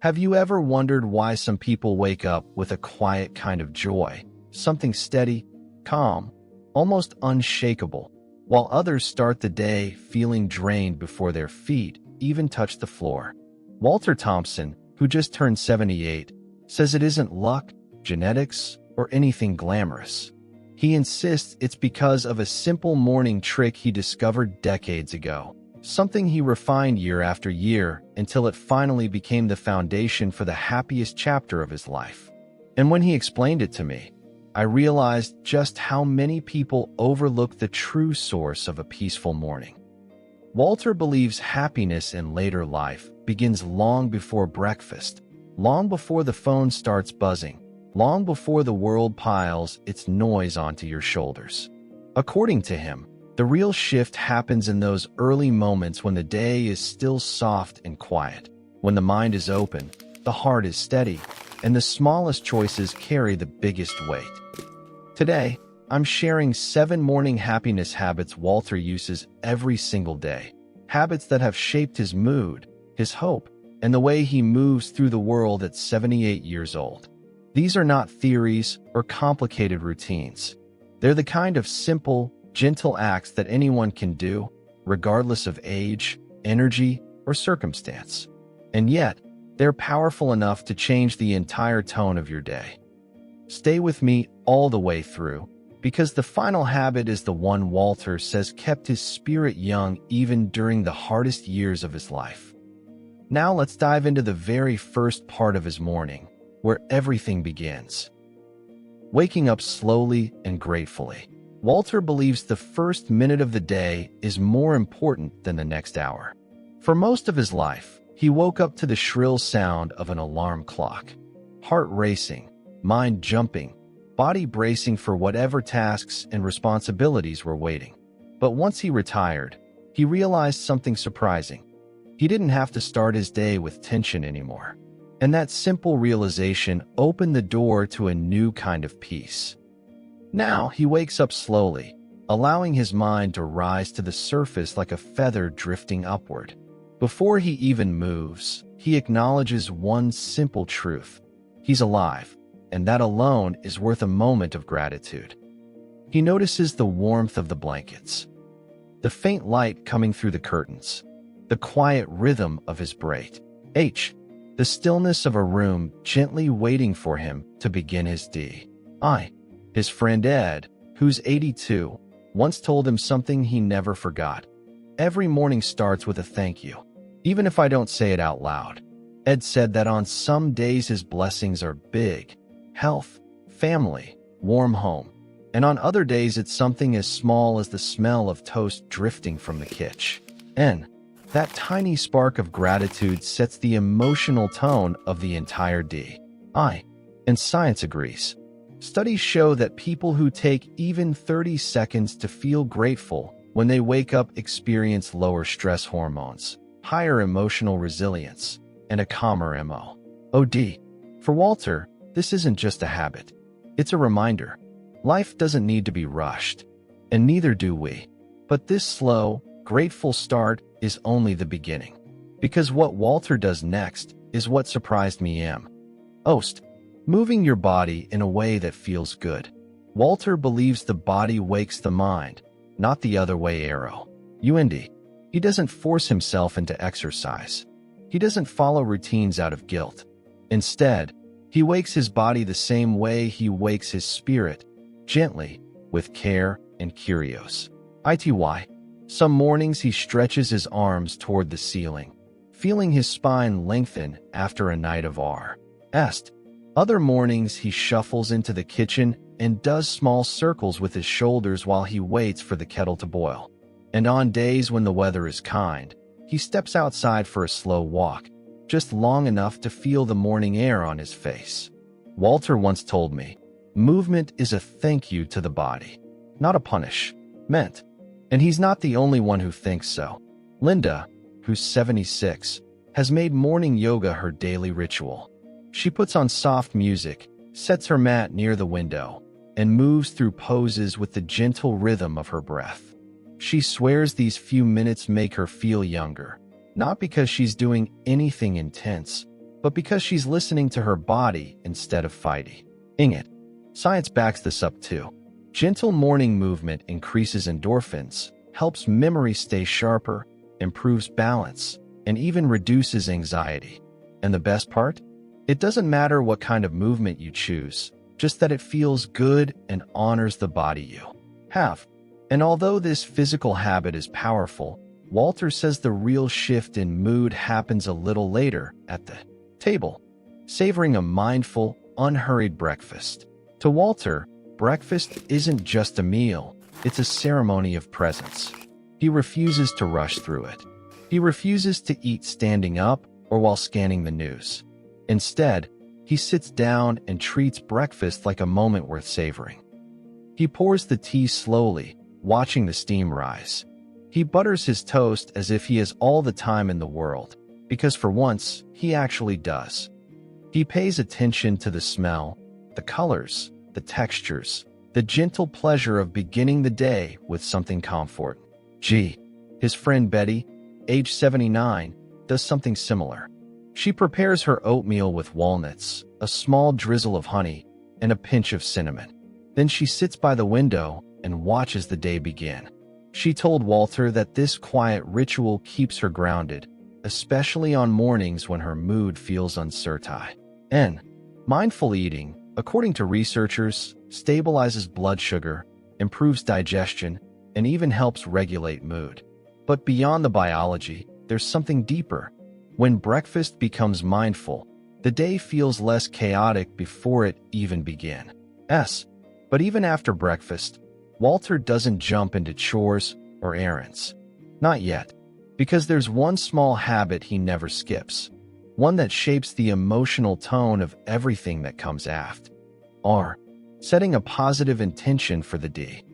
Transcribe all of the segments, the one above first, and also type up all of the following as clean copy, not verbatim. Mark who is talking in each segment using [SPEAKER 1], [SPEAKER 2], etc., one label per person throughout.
[SPEAKER 1] Have you ever wondered why some people wake up with a quiet kind of joy, something steady, calm, almost unshakable, while others start the day feeling drained before their feet even touch the floor? Walter Thompson, who just turned 78, says it isn't luck, genetics, or anything glamorous. He insists it's because of a simple morning trick he discovered decades ago, something he refined year after year until it finally became the foundation for the happiest chapter of his life. And when he explained it to me, I realized just how many people overlook the true source of a peaceful morning. Walter believes happiness in later life begins long before breakfast, long before the phone starts buzzing, long before the world piles its noise onto your shoulders. According to him, the real shift happens in those early moments when the day is still soft and quiet, when the mind is open, the heart is steady, and the smallest choices carry the biggest weight. Today, I'm sharing 7 morning happiness habits Walter uses every single day, habits that have shaped his mood, his hope, and the way he moves through the world at 78 years old. These are not theories or complicated routines. They're the kind of simple, gentle acts that anyone can do, regardless of age, energy, or circumstance. And yet, they're powerful enough to change the entire tone of your day. Stay with me all the way through, because the final habit is the one Walter says kept his spirit young even during the hardest years of his life. Now let's dive into the very first part of his morning, where everything begins. Waking up slowly and gratefully. Walter believes the first minute of the day is more important than the next hour. For most of his life, he woke up to the shrill sound of an alarm clock. Heart racing, mind jumping, body bracing for whatever tasks and responsibilities were waiting. But once he retired, he realized something surprising. He didn't have to start his day with tension anymore. And that simple realization opened the door to a new kind of peace. Now he wakes up slowly, allowing his mind to rise to the surface like a feather drifting upward. Before he even moves, he acknowledges one simple truth. He's alive, and that alone is worth a moment of gratitude. He notices the warmth of the blankets, the faint light coming through the curtains, the quiet rhythm of his breath, the stillness of a room gently waiting for him to begin his day. His friend Ed, who's 82, once told him something he never forgot. Every morning starts with a thank you, even if I don't say it out loud. Ed said that on some days his blessings are big, health, family, warm home, and on other days it's something as small as the smell of toast drifting from the kitchen. And that tiny spark of gratitude sets the emotional tone of the entire day. And science agrees. Studies show that people who take even 30 seconds to feel grateful when they wake up experience lower stress hormones, higher emotional resilience, and a calmer mood. For Walter, this isn't just a habit. It's a reminder. Life doesn't need to be rushed, and neither do we. But this slow, grateful start is only the beginning. Because what Walter does next is what surprised me moving your body in a way that feels good. Walter believes the body wakes the mind, not the other way He doesn't force himself into exercise. He doesn't follow routines out of guilt. Instead, he wakes his body the same way he wakes his spirit, gently, with care and curiosity. Some mornings he stretches his arms toward the ceiling, feeling his spine lengthen after a night of rest. Other mornings he shuffles into the kitchen and does small circles with his shoulders while he waits for the kettle to boil. And on days when the weather is kind, he steps outside for a slow walk, just long enough to feel the morning air on his face. Walter once told me, movement is a thank you to the body, not a punishment. And he's not the only one who thinks so. Linda, who's 76, has made morning yoga her daily ritual. She puts on soft music, sets her mat near the window, and moves through poses with the gentle rhythm of her breath. She swears these few minutes make her feel younger, not because she's doing anything intense, but because she's listening to her body instead of fighting it. Science backs this up too. Gentle morning movement increases endorphins, helps memory stay sharper, improves balance, and even reduces anxiety. And the best part? It doesn't matter what kind of movement you choose, just that it feels good and honors the body you have. And although this physical habit is powerful, Walter says the real shift in mood happens a little later at the table, savoring a mindful, unhurried breakfast. To Walter, breakfast isn't just a meal, it's a ceremony of presence. He refuses to rush through it. He refuses to eat standing up or while scanning the news. Instead, he sits down and treats breakfast like a moment worth savoring. He pours the tea slowly, watching the steam rise. He butters his toast as if he has all the time in the world, because for once, he actually does. He pays attention to the smell, the colors, the textures, the gentle pleasure of beginning the day with something comforting. His friend Betty, age 79, does something similar. She prepares her oatmeal with walnuts, a small drizzle of honey, and a pinch of cinnamon. Then she sits by the window and watches the day begin. She told Walter that this quiet ritual keeps her grounded, especially on mornings when her mood feels uncertain. And mindful eating, according to researchers, stabilizes blood sugar, improves digestion, and even helps regulate mood. But beyond the biology, there's something deeper. When breakfast becomes mindful, the day feels less chaotic before it even begins. But even after breakfast, Walter doesn't jump into chores or errands. Not yet, because there's one small habit he never skips, one that shapes the emotional tone of everything that comes after. Setting a positive intention for the day.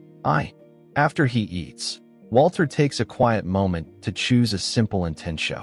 [SPEAKER 1] After he eats, Walter takes a quiet moment to choose a simple intention.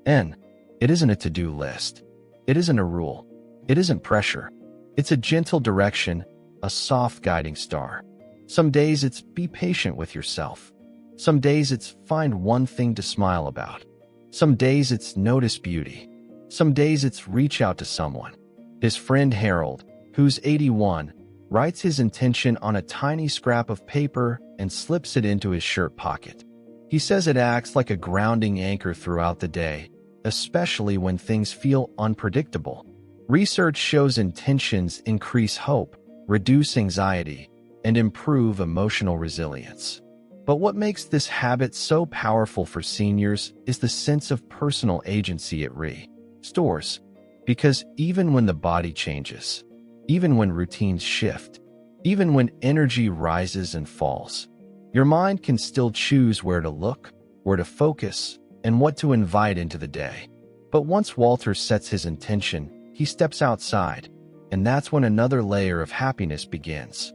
[SPEAKER 1] It isn't a to-do list. It isn't a rule. It isn't pressure. It's a gentle direction, a soft guiding star. Some days it's be patient with yourself. Some days it's find one thing to smile about. Some days it's notice beauty. Some days it's reach out to someone. His friend Harold, who's 81, writes his intention on a tiny scrap of paper and slips it into his shirt pocket. He says it acts like a grounding anchor throughout the day, especially when things feel unpredictable. Research shows intentions increase hope, reduce anxiety, and improve emotional resilience. But what makes this habit so powerful for seniors is the sense of personal agency it restores. Because even when the body changes, even when routines shift, even when energy rises and falls, your mind can still choose where to look, where to focus, and what to invite into the day. But once Walter sets his intention, he steps outside, and that's when another layer of happiness begins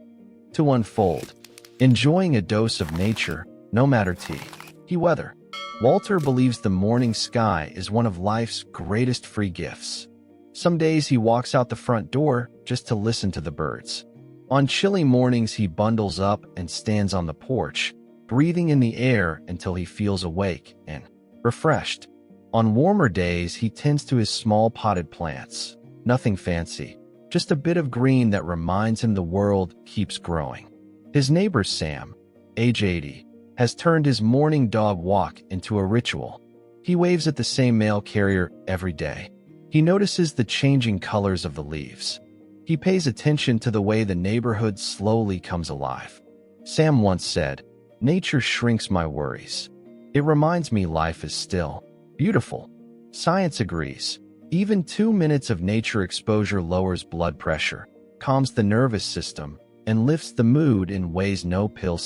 [SPEAKER 1] to unfold. Enjoying a dose of nature, no matter the weather. Walter believes the morning sky is one of life's greatest free gifts. Some days he walks out the front door just to listen to the birds. On chilly mornings he bundles up and stands on the porch, breathing in the air until he feels awake and refreshed. On warmer days he tends to his small potted plants. Nothing fancy, just a bit of green that reminds him the world keeps growing. His neighbor Sam, age 80, has turned his morning dog walk into a ritual. He waves at the same mail carrier every day. He notices the changing colors of the leaves. He pays attention to the way the neighborhood slowly comes alive. Sam once said, "Nature shrinks my worries. It reminds me life is still beautiful." Science agrees. Even 2 minutes of nature exposure lowers blood pressure, calms the nervous system, and lifts the mood in ways no pill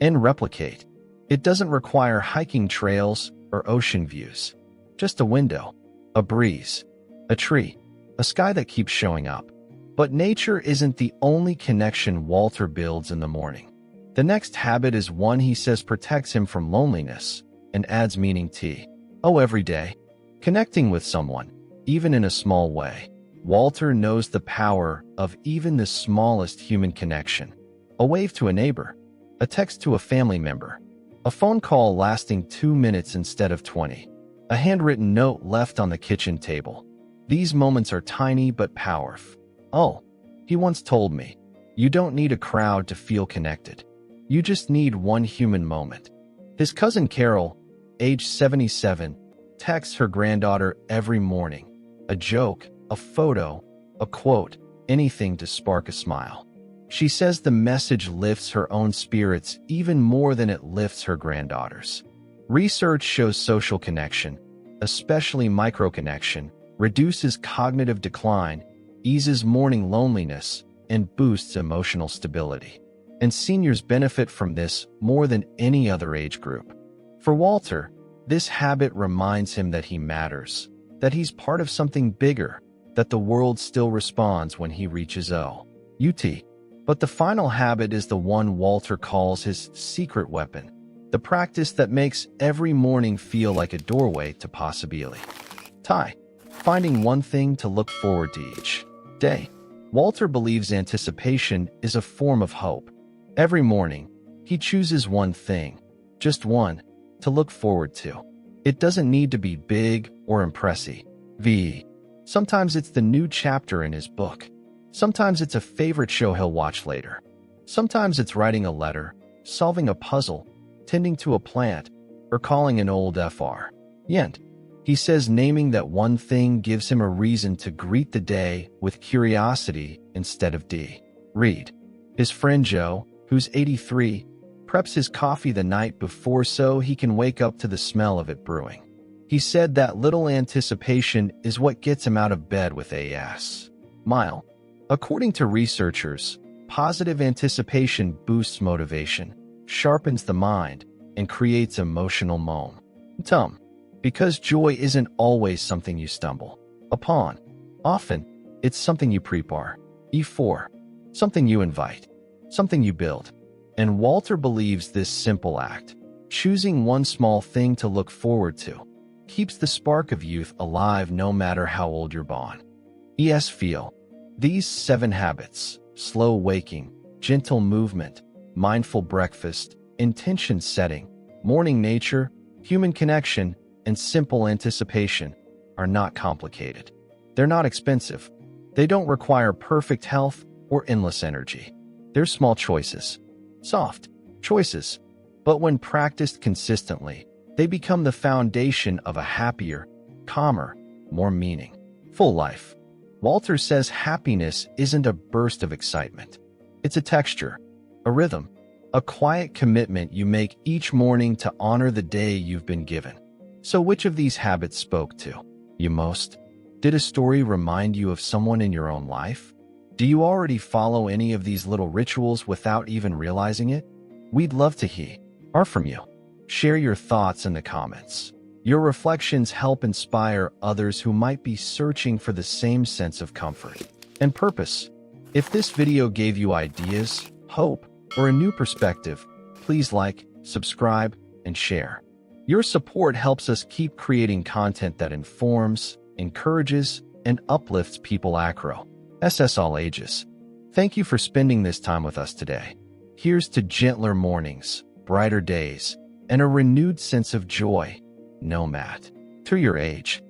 [SPEAKER 1] can replicate. It doesn't require hiking trails or ocean views. Just a window, a breeze, a tree, a sky that keeps showing up. But nature isn't the only connection Walter builds in the morning. The next habit is one he says protects him from loneliness and adds meaning to every day. Connecting with someone, even in a small way. Walter knows the power of even the smallest human connection. A wave to a neighbor, a text to a family member, a phone call lasting 2 minutes instead of 20, a handwritten note left on the kitchen table. These moments are tiny but powerful. Oh, he once told me, you don't need a crowd to feel connected. You just need one human moment. His cousin Carol, age 77, texts her granddaughter every morning. A joke, a photo, a quote, anything to spark a smile. She says the message lifts her own spirits even more than it lifts her granddaughter's. Research shows social connection, especially microconnection, reduces cognitive decline, eases morning loneliness, and boosts emotional stability. And seniors benefit from this more than any other age group. For Walter, this habit reminds him that he matters, that he's part of something bigger, that the world still responds when he reaches OUT. But the final habit is the one Walter calls his secret weapon, the practice that makes every morning feel like a doorway to possibility. Finding one thing to look forward to each day. Walter believes anticipation is a form of hope. Every morning, he chooses one thing, just one, to look forward to. It doesn't need to be big or impressive. Sometimes it's the new chapter in his book. Sometimes it's a favorite show he'll watch later. Sometimes it's writing a letter, solving a puzzle, tending to a plant, or calling an old friend. He says naming that one thing gives him a reason to greet the day with curiosity instead of dread. His friend Joe, who's 83, preps his coffee the night before so he can wake up to the smell of it brewing. He said that little anticipation is what gets him out of bed with a smile. According to researchers, positive anticipation boosts motivation, sharpens the mind, and creates emotional momentum. Because joy isn't always something you stumble upon. Often, it's something you prepare for, something you invite, something you build. And Walter believes this simple act, choosing one small thing to look forward to, keeps the spark of youth alive no matter how old you're born. Feel. These 7 habits, slow waking, gentle movement, mindful breakfast, intention setting, morning nature, human connection, and simple anticipation, are not complicated. They're not expensive. They don't require perfect health or endless energy. They're small choices, soft choices, but when practiced consistently, they become the foundation of a happier, calmer, more meaningful life. Walter says happiness isn't a burst of excitement. It's a texture, a rhythm, a quiet commitment you make each morning to honor the day you've been given. So which of these habits spoke to you most? Did a story remind you of someone in your own life? Do you already follow any of these little rituals without even realizing it? We'd love to hear from you. Share your thoughts in the comments. Your reflections help inspire others who might be searching for the same sense of comfort and purpose. If this video gave you ideas, hope, or a new perspective, please like, subscribe, and share. Your support helps us keep creating content that informs, encourages, and uplifts people across all ages. Thank you for spending this time with us today. Here's to gentler mornings, brighter days, and a renewed sense of joy, no matter your age.